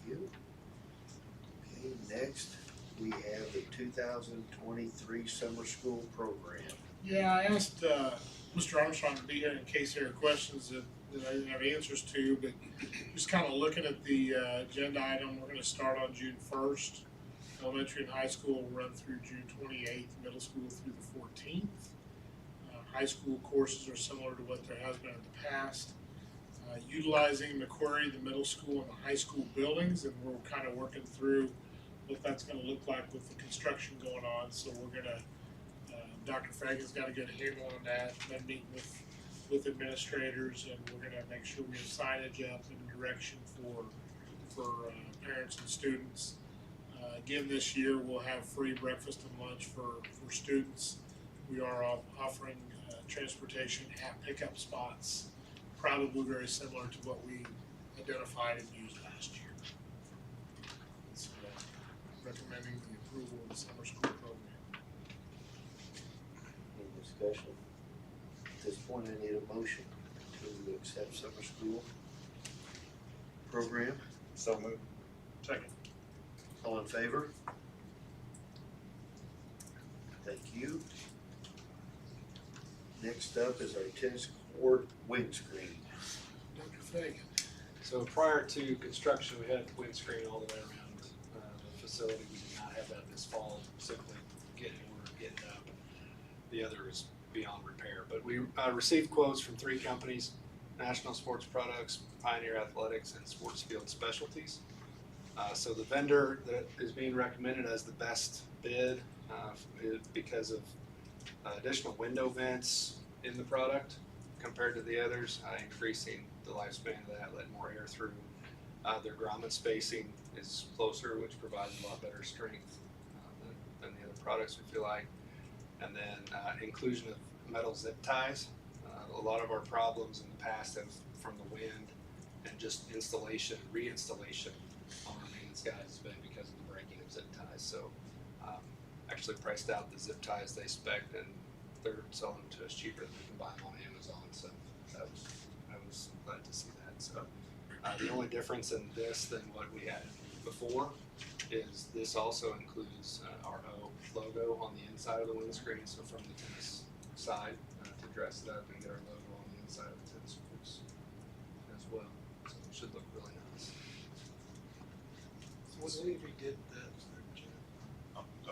Thank you. Okay, next, we have the 2023 summer school program. Yeah, I asked Mr. Armstrong to be here in case there are questions that I didn't have answers to, but just kind of looking at the agenda item, we're going to start on June 1st. Elementary and high school will run through June 28th, middle school through the 14th. High school courses are similar to what there has been in the past. Utilizing McQuarrie, the middle school and the high school buildings, and we're kind of working through what that's going to look like with the construction going on. So we're going to, Dr. Fagan's got a good handle on that. Been meeting with administrators, and we're going to make sure we have signage up and direction for parents and students. Again, this year we'll have free breakfast and lunch for students. We are offering transportation at pickup spots, probably very similar to what we identified and used last year. So, recommending the approval of the summer school program. Any discussion? At this point, I need a motion to accept summer school program. So moved. Second. All in favor? Thank you. Next up is our tennis court windscreen. Dr. Fagan. So prior to construction, we had windscreen all the way around the facility. We did not have that this fall, simply getting it up. The other is beyond repair. But we received quotes from 3 companies: National Sports Products, Pioneer Athletics, and Sports Field Specialties. So the vendor that is being recommended as the best bid is because of additional window vents in the product compared to the others, increasing the lifespan of that, letting more air through. Their grommet spacing is closer, which provides a lot better strength than the other products, we feel like. And then inclusion of metal zip ties. A lot of our problems in the past have from the wind and just installation, reinstallation on our maintenance guys has been because of the breaking of zip ties. So actually priced out the zip ties they spec'd, and they're selling them to us cheaper than we can buy them on Amazon. So I was glad to see that. So the only difference in this than what we had before is this also includes our O logo on the inside of the windscreen. So from the tennis side to dress it up and get our logo on the inside of the tennis courts as well. So it should look really nice. So when we redid the, Oh, go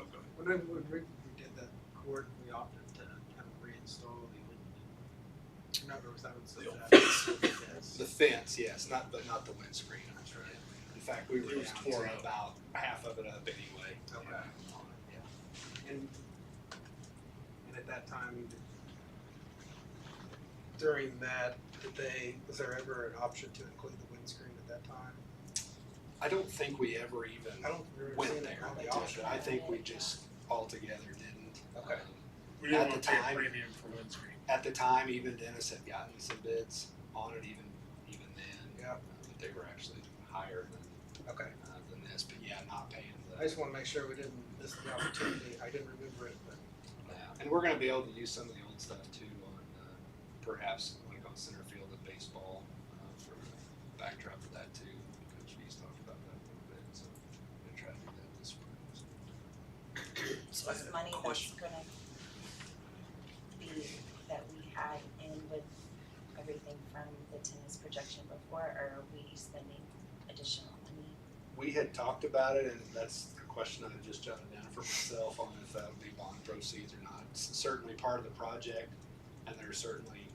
ahead. when we redid that cord, we opted to kind of reinstall the old. No, or was that The old The fence, yes, not the windscreen. That's right. In fact, we were It was down tore to up. about half of it up anyway. Okay. Yeah. And at that time, during that, was there ever an option to include the windscreen at that time? I don't think we ever even I don't remember went seeing there. it on the Did. option. I think we just altogether didn't. Okay. We didn't At want the to pay a time- premium for windscreen. At the time, even Dennis had gotten some bids on it, even then. Yeah. But they were actually higher Okay. than this, but yeah, not paying I just wanna make sure we didn't miss the opportunity. I didn't remember it, but. And we're gonna be able to use some of the old stuff too on, perhaps like on center field of baseball, for backdrop of that too. Coach V's talked about that a little bit, so we're gonna try to do that this spring. So this money that's gonna be, that we had in with everything from the tennis projection before, or are we spending additional money? We had talked about it, and that's the question I just jotted down for myself on if that would be bond proceeds or not. It's certainly part of the project, and there's certainly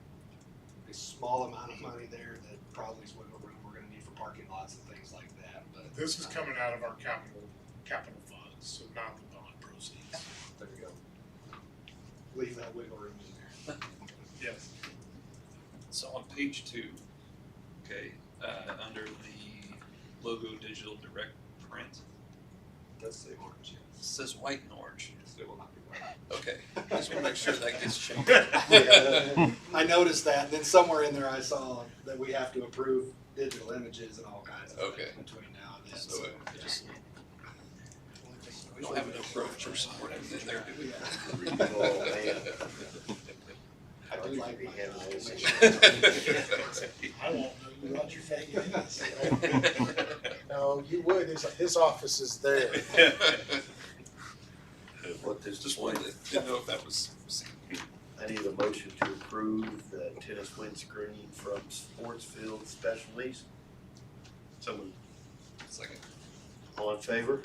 a small amount of money there that probably is wiggle room we're gonna need for parking lots and things like that, but. This is coming out of our capital funds, so not the bond proceeds. There you go. Leave that wiggle room in there. Yes. So on page 2, okay, under the logo digital direct print, Does say orange, it yes. says white and orange. It will not be white. Okay, just wanna make sure that gets changed. I noticed that, and then somewhere in there I saw that we have to approve digital images and all kinds of Okay. things between now and then, So so. it just, we don't have enough brochures or whatever in there, do we? Oh, man. I do like my I won't know you got your face. No, you would, his office is there. What this Just point, wanted to know if that was. I need a motion to approve the tennis windscreen from Sports Field Specialties. Someone. Second. All in favor?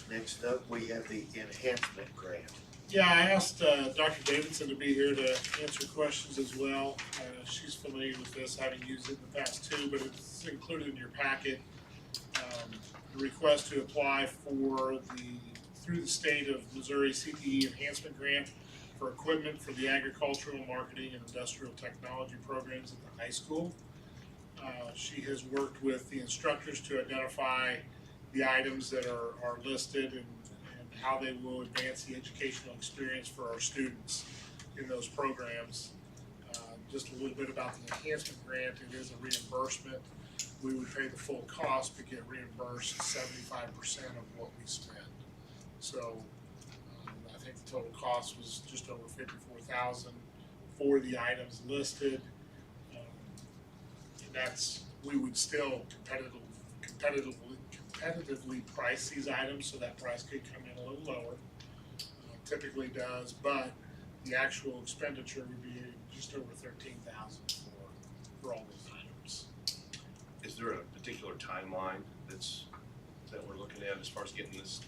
Next up, we have the enhancement grant. Yeah, I asked Dr. Davidson to be here to answer questions as well. She's familiar with this, having used it in the past too, but it's included in your packet. The request to apply through the state of Missouri CTE enhancement grant for equipment for the agricultural, marketing, and industrial technology programs at the high school. She has worked with the instructors to identify the items that are listed and how they will advance the educational experience for our students in those programs. Just a little bit about the enhancement grant, it is a reimbursement. We would pay the full cost but get reimbursed 75% of what we spend. So I think the total cost was just over $54,000 for the items listed. And we would still competitively price these items, so that price could come in a little lower. Typically does, but the actual expenditure would be just over $13,000 for all those items. Is there a particular timeline that we're looking at as far as getting this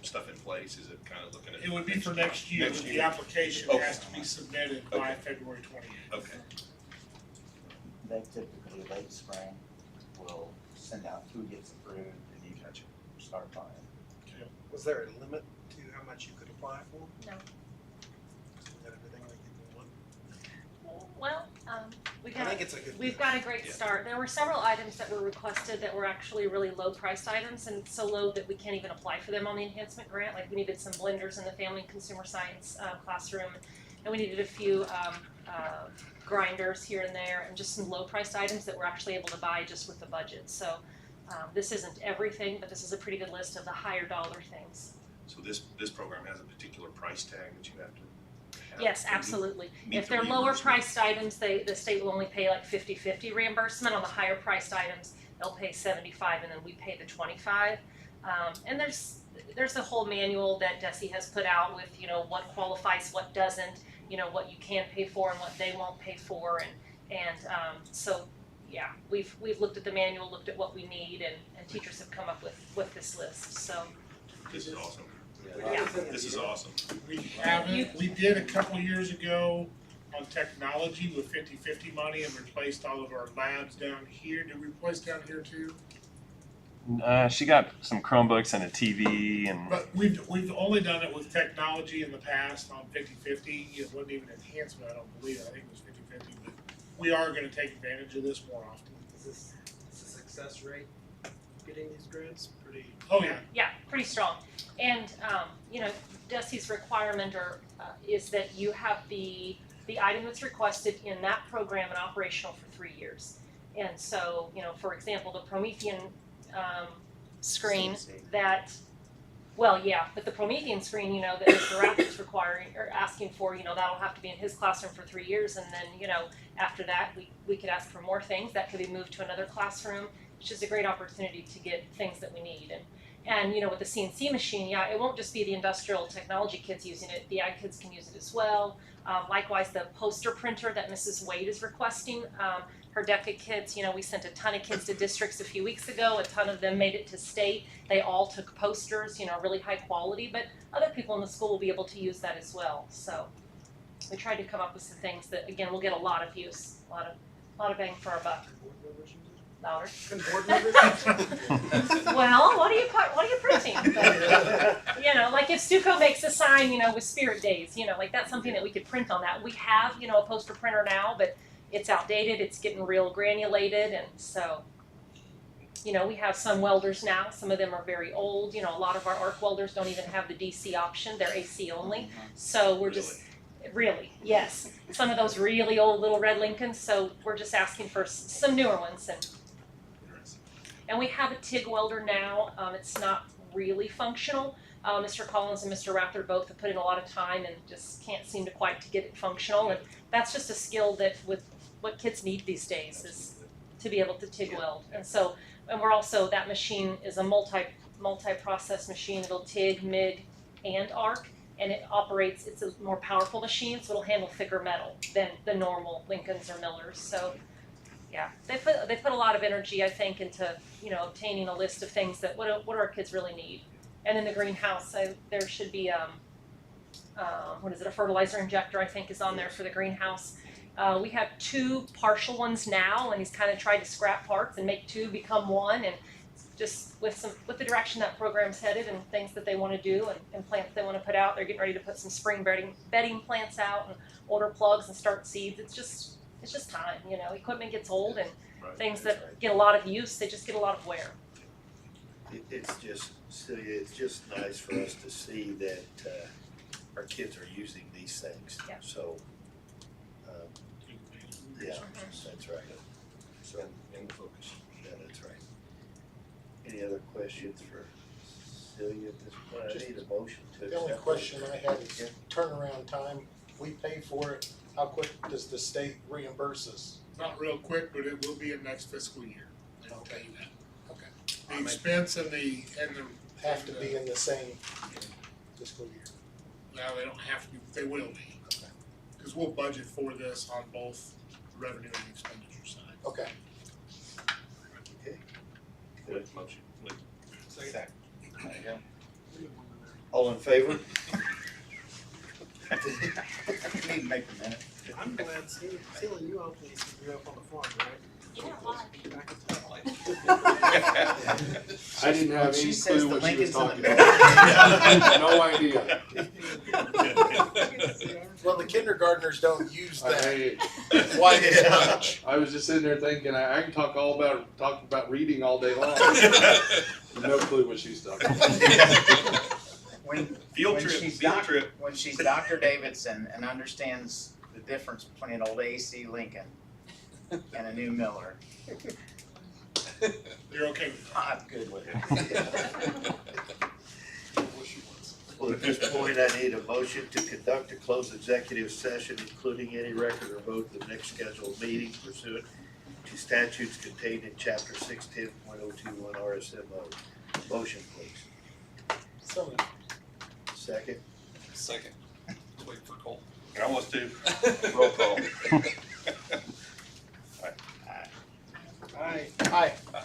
stuff in place? Is it kind of looking at? It would be for next year, but the application has to be submitted by February 28th. Okay. They typically late spring will send out who gets approved and you can start buying. Was there a limit to how much you could apply for? No. Is that everything that you want? Well, I think it's a good. we've got a great Yeah. start. There were several items that were requested that were actually really low priced items and so low that we can't even apply for them on the enhancement grant. Like we needed some blenders in the family and consumer science classroom, and we needed a few grinders here and there, and just some low priced items that we're actually able to buy just with the budget. So this isn't everything, but this is a pretty good list of the higher dollar things. So this program has a particular price tag that you have to have? Yes, to absolutely. meet If the they're lower reimbursement? priced items, the state will only pay like 50-50 reimbursement. On the higher priced items, they'll pay 75 and then we pay the 25. And there's there's a whole manual that DESE has put out with, you know, what qualifies, what doesn't, you know, what you can pay for and what they won't pay for, and so yeah, we've looked at the manual, looked at what we need, and teachers have come up with this list. So This is awesome. yeah. This is awesome. We haven't, we did a couple years ago on technology with 50/50 money and replaced all of our labs down here. Did we replace down here too? She got some Chromebooks and a TV and. But we've only done it with technology in the past on 50/50. It wasn't even enhancement, I don't believe. I think it was 50/50, but we are gonna take advantage of this more often. Is the success rate getting these grants pretty? Oh, yeah. Yeah, pretty strong. And you know, DESE's requirement is that you have the item that's requested in that program and operational for 3 years. And so, you know, for example, the Promethean screen that, well, yeah, but the Promethean screen, you know, that Mr. Rath's requiring or asking for, you know, that'll have to be in his classroom for 3 years, and then, you know, after that, we could ask for more things that could be moved to another classroom. It's just a great opportunity to get things that we need. And you know, with the CNC machine, yeah, it won't just be the industrial technology kids using it. The ag kids can use it as well. Likewise, the poster printer that Mrs. Wade is requesting, her DECA kids, you know, we sent a ton of kids to districts a few weeks ago. A ton of them made it to state. They all took posters, you know, really high quality, but other people in the school will be able to use that as well. So we tried to come up with some things that, again, will get a lot of use, a lot of bang for our buck. Louder. Well, what are you printing? But, you know, like if Stuco makes a sign, you know, with Spirit Days, you know, like that's something that we could print on that. We have, you know, a poster printer now, but it's outdated. It's getting real granulated, and so, you know, we have some welders now. Some of them are very old. You know, a lot of our arc welders don't even have the DC option. They're AC only. So we're just really, yes, some of those really old little red Lincolns. So we're just asking for some newer ones, and we have a TIG welder now. It's not really functional. Mr. Collins and Mr. Rather both have put in a lot of time and just can't seem to quite to get it functional. And that's just a skill that with what kids need these days is to be able to TIG weld. And so, and we're also, that machine is a multi-process machine. It'll TIG, MIG, and arc, and it operates, it's a more powerful machine, so it'll handle thicker metal than the normal Lincolns or Millers. So yeah, they put a lot of energy, I think, into, you know, obtaining a list of things that what do our kids really need. And in the greenhouse, there should be a fertilizer injector, I think, is on there for the greenhouse. We have 2 partial ones now, and he's kind of tried to scrap parts and make 2 become 1, and just with the direction that program's headed and things that they want to do and plants they want to put out, they're getting ready to put some spring bedding plants out and order plugs and start seeds. It's just time, you know. Equipment gets old, and things that get a lot of use, they just get a lot of wear. It's just nice for us to see that our kids are using these things. Yeah. So, yeah, that's right. So, And focus. yeah, that's right. Any other questions for Celia at this point? I need a motion to accept. The only question I had is turnaround time. We pay for it. How quick does the state reimburse us? Not real quick, but it will be in next fiscal year. I'll tell you that. Okay. The expense and the. Have to be in the same fiscal year. No, they don't have to, they will be. Okay. Cause we'll budget for this on both revenue and expenditure side. Okay. Okay. Good motion. Second. There you go. All in favor? You need to make the minute. I'm glad, Celia, you opened these, you're up on the farm, right? Yeah, why? Back in town. I didn't have She any says clue the what she was Lincoln's in talking the about. No idea. Well, the kindergartners don't use that Hey, quite as much. I was just sitting there thinking, I can talk about reading all day long. No clue what she's talking about. When Field she's trip. When she's Dr. Davidson and understands the difference between an old AC Lincoln and a new Miller, You're okay with that? I'm good with it. Well, at this point, I need a motion to conduct a closed executive session, including any record or vote of the next scheduled meeting pursuant to statutes contained in chapter 610.021 RSMO. Motion, please. So moved. Second. Second. Just waiting for Cole. I was too. Roll call. Aye.